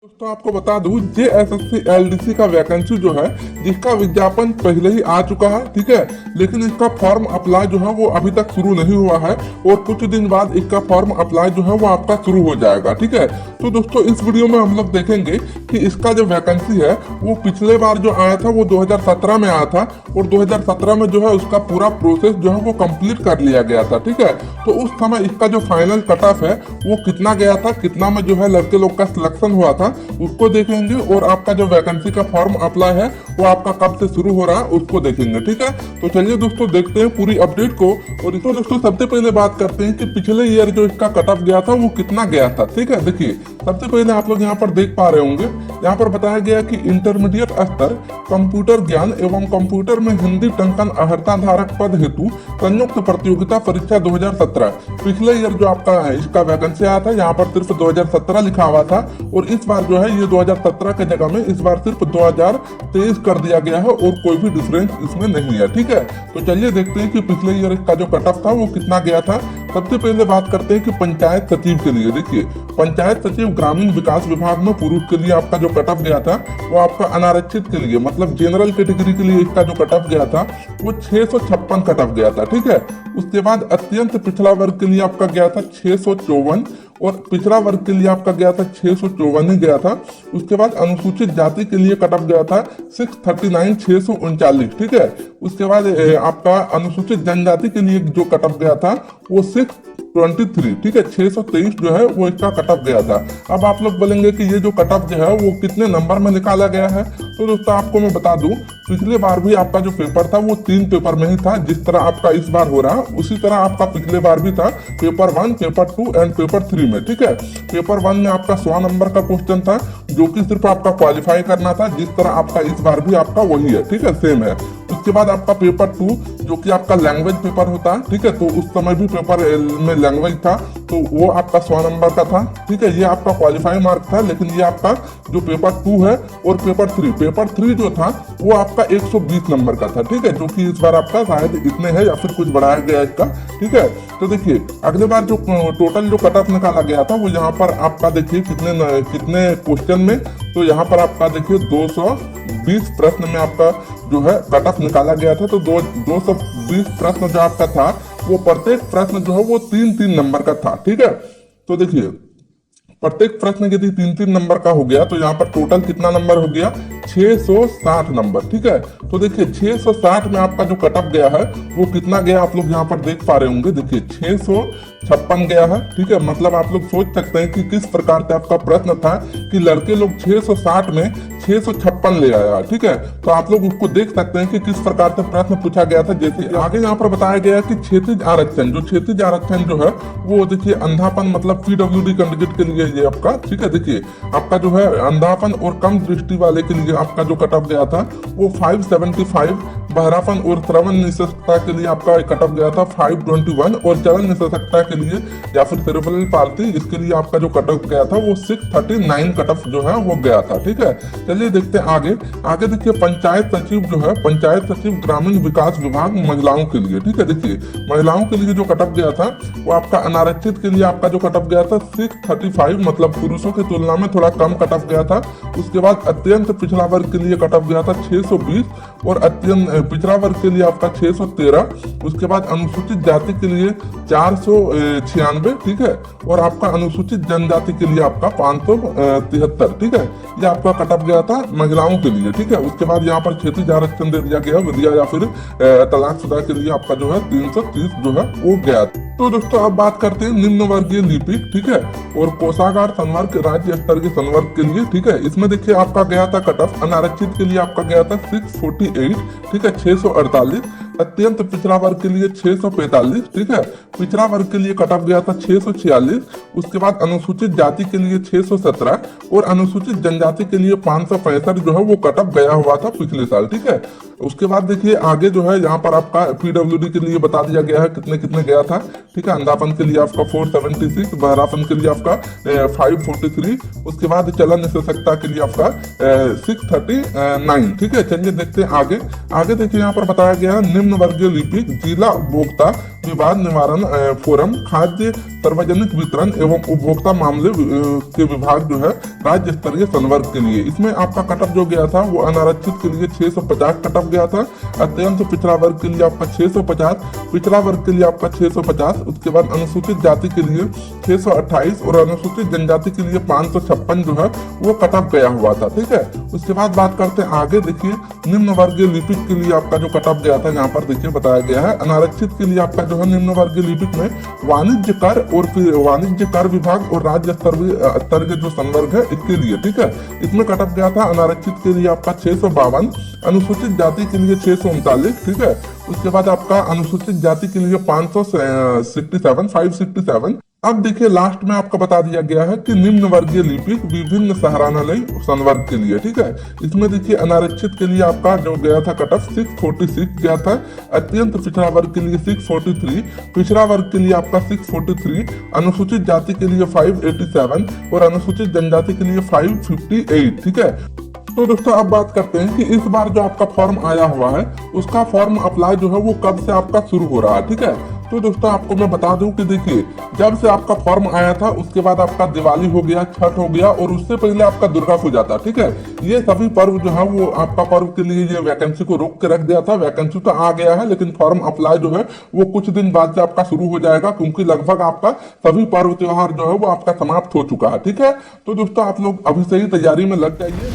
दोस्तों आपको बता दूं जेएसएससी एलडीसी का वैकेंसी जो है जिसका विज्ञापन पहले ही आ चुका है, ठीक है। लेकिन इसका फॉर्म अप्लाई जो है वो अभी तक शुरू नहीं हुआ है और कुछ दिन बाद इसका फॉर्म अप्लाई जो है वो आपका शुरू हो जाएगा, ठीक है। तो दोस्तों इस वीडियो में हम लोग देखेंगे कि इसका जो वैकेंसी है वो पिछले बार जो आया था वो 2017 में आया था और 2017 में जो है उसका पूरा प्रोसेस जो है वो कंप्लीट कर लिया गया था, ठीक है। तो उस समय इसका जो फाइनल कट ऑफ है वो कितना गया था, कितना में जो है लड़के लोग का सिलेक्शन हुआ था उसको देखेंगे और आपका जो वैकेंसी का फॉर्म अप्लाई है वो आपका कब से शुरू हो रहा है उसको देखेंगे, ठीक है। तो चलिए दोस्तों देखते हैं पूरी अपडेट को। और इसको दोस्तों सबसे पहले बात करते हैं कि पिछले ईयर जो इसका कट ऑफ गया था वो कितना गया था, ठीक है। देखिए सबसे पहले आप लोग यहाँ पर देख पा रहे होंगे, यहाँ पर बताया गया कि इंटरमीडिएट स्तर कंप्यूटर ज्ञान एवं कंप्यूटर में हिंदी टंकन अर्हता धारक पद हेतु संयुक्त प्रतियोगिता परीक्षा 2017। पिछले ईयर जो आपका इसका वैकेंसी आया था यहाँ पर सिर्फ 2017 लिखा हुआ था और इस बार जो है ये 2017 के जगह में इस बार सिर्फ 2023 कर दिया गया है और कोई भी डिफरेंस इसमें नहीं है, ठीक है। तो चलिए देखते हैं कि पिछले ईयर का जो कट ऑफ था वो कितना गया था। सबसे पहले बात करते हैं कि पंचायत सचिव के लिए। देखिए पंचायत सचिव ग्रामीण विकास विभाग में पुरुष के लिए आपका जो कट ऑफ गया था वो आपका अनारक्षित के लिए मतलब जनरल कैटेगरी के लिए इसका जो कट ऑफ गया था वो 656 कट ऑफ गया था, ठीक है। उसके बाद अत्यंत पिछड़ा वर्ग के लिए आपका गया था 654 और पिछड़ा वर्ग के लिए आपका गया था 654 ही गया था। उसके बाद अनुसूचित जाति के लिए कट ऑफ गया था 639 639, ठीक है। उसके बाद आपका अनुसूचित जनजाति के लिए जो कट ऑफ गया था वो 623, ठीक है, 623 जो है वो इसका कट ऑफ गया था। अब आप लोग बोलेंगे कि ये जो कट ऑफ जो है वो कितने नंबर में निकाला गया है। तो दोस्तों आपको मैं बता दूं पिछले बार भी आपका जो पेपर था वो 3 पेपर में ही था, जिस तरह आपका इस बार हो रहा उसी तरह आपका पिछले बार भी था, पेपर 1, पेपर 2 एंड पेपर 3 में, ठीक है। पेपर 1 में आपका 100 नंबर का क्वेश्चन था जो कि सिर्फ आपका क्वालिफाई करना था, जिस तरह आपका इस बार भी आपका वही है, ठीक है, सेम है। उसके बाद आपका पेपर 2 जो कि आपका लैंग्वेज पेपर होता है, ठीक है, तो उस समय भी पेपर में लैंग्वेज था तो वो आपका 100 नंबर का था, ठीक है। ये आपका क्वालिफाई मार्क था, लेकिन ये आपका जो पेपर 2 है और पेपर 3 जो था वो आपका 120 नंबर का था, ठीक है, जो कि इस बार आपका शायद इतने है या फिर कुछ बढ़ाया गया इसका, ठीक है। तो देखिए अगले बार जो टोटल जो कट ऑफ निकाला गया था वो यहाँ पर आपका देखिए कितने क्वेश्चन में, तो यहाँ पर आपका देखिए 220 प्रश्न में आपका जो है कट ऑफ निकाला गया था। तो 220 प्रश्न जो आपका था वो प्रत्येक प्रश्न जो है वो 3-3 नंबर का था, ठीक है। तो देखिए प्रत्येक प्रश्न यदि 3-3 नंबर का हो गया तो यहाँ पर टोटल कितना नंबर हो गया 660 नंबर, ठीक है। तो देखिए 660 में आपका जो कट ऑफ गया है वो कितना गया आप लोग यहाँ पर देख पा रहे होंगे। देखिए 656 गया है, ठीक है। मतलब आप लोग सोच सकते हैं कि किस प्रकार से आपका प्रश्न था कि लड़के लोग 660 में 656 ले आया, ठीक है। तो आप लोग उसको देख सकते हैं कि किस प्रकार से प्रश्न पूछा गया था। जैसे आगे यहाँ पर बताया गया कि क्षैतिज आरक्षण जो है वो देखिए अंधापन मतलब पीडब्ल्यूडी कैंडिडेट के लिए ये आपका, ठीक है। देखिए आपका जो है अंधापन और कम दृष्टि वाले के लिए आपका जो कट ऑफ गया था वो 575, बहरापन और श्रवण निशक्तता के लिए आपका कट ऑफ गया था 521 और चलन निशक्तता के लिए या फिर सेरेब्रल पाल्सी इसके लिए आपका जो कट ऑफ गया था वो 639 कट ऑफ जो है वो गया था, ठीक है। चलिए देखते हैं आगे देखिए पंचायत सचिव जो है पंचायत सचिव ग्रामीण विकास विभाग महिलाओं के लिए, ठीक है। देखिए महिलाओं के लिए जो कट ऑफ गया था वो आपका अनारक्षित के लिए आपका जो कट ऑफ गया था 635 मतलब पुरुषों की तुलना में थोड़ा कम कट ऑफ गया था। उसके बाद अत्यंत पिछड़ा वर्ग के लिए कट ऑफ गया था 620 और अत्यंत पिछड़ा वर्ग के लिए आपका 613। उसके बाद अनुसूचित जाति के लिए 496, ठीक है, और आपका अनुसूचित जनजाति के लिए आपका 573, ठीक है। ये आपका कट ऑफ गया था महिलाओं के लिए, ठीक है। उसके बाद यहाँ पर क्षैतिज आरक्षण दे दिया गया विधवा या फिर तलाकशुदा के लिए आपका जो है 330 जो है वो गया। तो दोस्तों अब बात करते हैं निम्न वर्गीय लिपिक, ठीक है, और कोषागार संवर्ग राज्य स्तर के संवर्ग के लिए, ठीक है। इसमें देखिए आपका गया था कट ऑफ अनारक्षित के लिए आपका गया था 648, ठीक है, 648। अत्यंत पिछड़ा वर्ग के लिए 645, ठीक है। पिछड़ा वर्ग के लिए कट ऑफ गया था 646। उसके बाद अनुसूचित जाति के लिए 617 और अनुसूचित जनजाति के लिए 565 जो है वो कट ऑफ गया हुआ था पिछले साल, ठीक है। उसके बाद देखिए आगे जो है यहाँ पर आपका पीडब्ल्यूडी के लिए बता दिया गया है कितने कितने गया था, ठीक है। अंधापन के लिए आपका 476, बहरापन के लिए आपका 543, उसके बाद चलन निशक्तता के लिए आपका 639, ठीक है। चलिए देखते हैं आगे देखिए यहाँ पर बताया गया निम्न वर्गीय लिपिक जिला उपभोक्ता विवाद निवारण फोरम, खाद्य सार्वजनिक वितरण एवं उपभोक्ता मामले के विभाग जो है राज्य स्तरीय संवर्ग के लिए। इसमें आपका कटअप जो गया था वो अनारक्षित के लिए 650 कटअप गया था, अत्यंत पिछड़ा वर्ग के लिए आपका 650, पिछड़ा वर्ग के लिए आपका 650, उसके बाद अनुसूचित जाति के लिए 628 और अनुसूचित जनजाति के लिए 556 जो है वो कटअप गया हुआ था। ठीक है, उसके बाद बात करते हैं आगे। देखिए निम्न वर्गीय लिपिक के लिए आपका जो कटअप गया था यहाँ पर देखिए बताया गया है। अनारक्षित के लिए आपका जो है निम्न वर्गीय लिपिक में वाणिज्य कर और फिर वाणिज्य कर विभाग और राज्य स्तर के जो संवर्ग है इसके लिए। ठीक है, इसमें कटअप गया था अनारक्षित के लिए आपका 652, अनुसूचित जाति के लिए 639। ठीक है, उसके बाद आपका अनुसूचित जाति के लिए 567। अब देखिए लास्ट में आपको बता दिया गया है कि निम्न वर्गीय लिपिक विभिन्न सहारणालय संवर्ग के लिए। ठीक है, इसमें देखिए अनारक्षित के लिए आपका जो गया था कटअप 646 गया था, अत्यंत पिछड़ा वर्ग के लिए 643, पिछड़ा वर्ग के लिए आपका 643, अनुसूचित जाति के लिए 587 और अनुसूचित जनजाति के लिए 558। ठीक है, तो दोस्तों अब बात करते हैं कि इस बार जो आपका फॉर्म आया हुआ है उसका फॉर्म अप्लाई जो है वो कब से आपका शुरू हो रहा है। ठीक है, तो दोस्तों आपको मैं बता दूं कि देखिए जब से आपका फॉर्म आया था उसके बाद आपका दिवाली हो गया, छठ हो गया और उससे पहले आपका दुर्गा पूजा था। ठीक है, ये सभी पर्व जो है वो आपका पर्व के लिए ये वैकेंसी को रोक के रख दिया था। वैकेंसी तो आ गया है लेकिन फॉर्म अप्लाई जो है वो कुछ दिन बाद से आपका शुरू हो जाएगा, क्योंकि लगभग आपका सभी पर्व त्योहार जो है वो आपका समाप्त हो चुका है। ठीक है, तो दोस्तों आप लोग अभी से ही तैयारी में लग जाइए।